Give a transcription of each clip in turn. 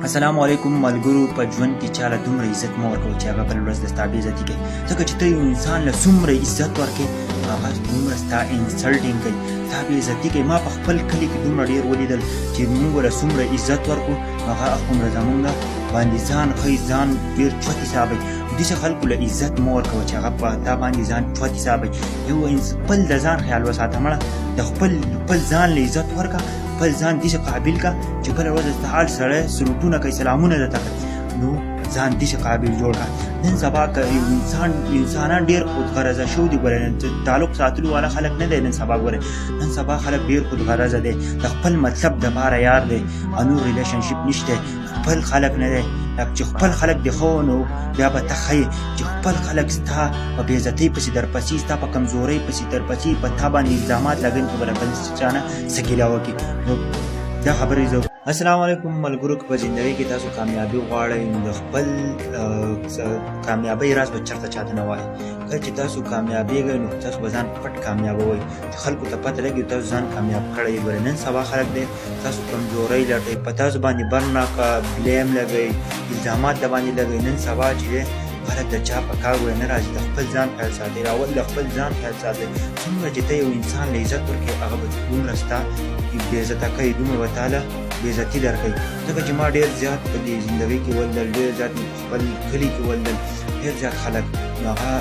السلام علیکم ملګرو. په ژوند کې چاله دومره عزت مه ورکوه چې هغه بله ورځ د ستا بېعزتي کوي، ځکه چې ته یو انسان له څومره عزت ورکوې هغه دومره ستا انسلټینګ کوي، ستا بېعزتي کوي. ما په خپل کلي کې دومره ډېر ولیدل چې موږ له څومره عزت ورکړو هغه هغومره زموږ باندې ځان ښیي، ځان ډېر چوت حسابوي. داسې خلکو له عزت مه ورکوه چې هغه په تا باندې ځان چوت حسابوي. خپل د ځان خیال وساته مړه، د خپل ځان له عزت ورکړه، خپل ځان داسې قابل کا چې بله ورځ د حال سړی سلوټونه کوي، سلامونه درته کوي، نو ځان داسې قابل جوړ کړه. نن سبا که انسانان ډېر خودغرضه شوي دي. ګورئ تعلق ساتلو والا خلک نه دی نن سبا. ګورئ نن سبا خلک ډېر خودغرضه دی، د خپل مطلب دپاره یار دی، نور ریلیشنشپ نشته. خپل خلک نه دی چې خپل خلک دې ښه نو بیا به ته ښه چې خپل خلک ستا په بېعزتۍ پسې درپسې، ستا په کمزورۍ پسې درپسې، په تا باندې الزامات لګوي خو به له بل چا نه څه ګیله وکړي. نو دا خبرې زه السلام علیکم ملګرو. که په زندګۍ کې تاسو کامیابي غواړئ نو د خپل کامیابۍ راز به چېرته چاته نه وایئ. کله چې تاسو کامیابېږئ نو تاسو به ځان پټ کامیابوئ چې خلکو ته پته لګي تاسو ځان کامیاب کړی یې. ګورئ نن سبا خلک دی تاسو کمزورۍ لټوي، په تاسو باندې برناکه بلیم لګوي، الزامات د باندې لګوي. نن سبا چې دی خلک د چا په کار نه راځي، د خپل ځان خیال ساتي، راول د خپل ځان خیال ساتي. څومره چې ته یو انسان له عزت ورکوې هغه به دومره ستا بېعزته کوي، دومره به تاله بېعزتي درکوي. ځکه چې ما ډېر زیات په دې زندګۍ کې ولیدل، ډېر زیات مې په خپل کلي کې ولیدل، ډېر زیات خلک نو هغه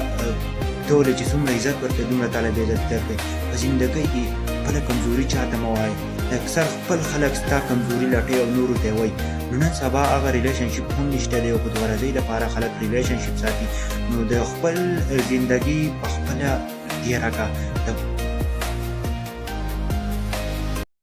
ته ولې چې څومره عزت ورکوې دومره تاله بېعزتي درکوي. په زندګۍ کې خپله کمزوري چاته مه وایئ. اکثر خپل خلک ستا کمزوري لټوي او نورو ته وایي. نو نن سبا هغه ریلیشنشپ هم نشته دی او خودغرضۍ لپاره خلک ریلیشنشپ ساتي. نو د خپل زندګي په خپله تېره کړه،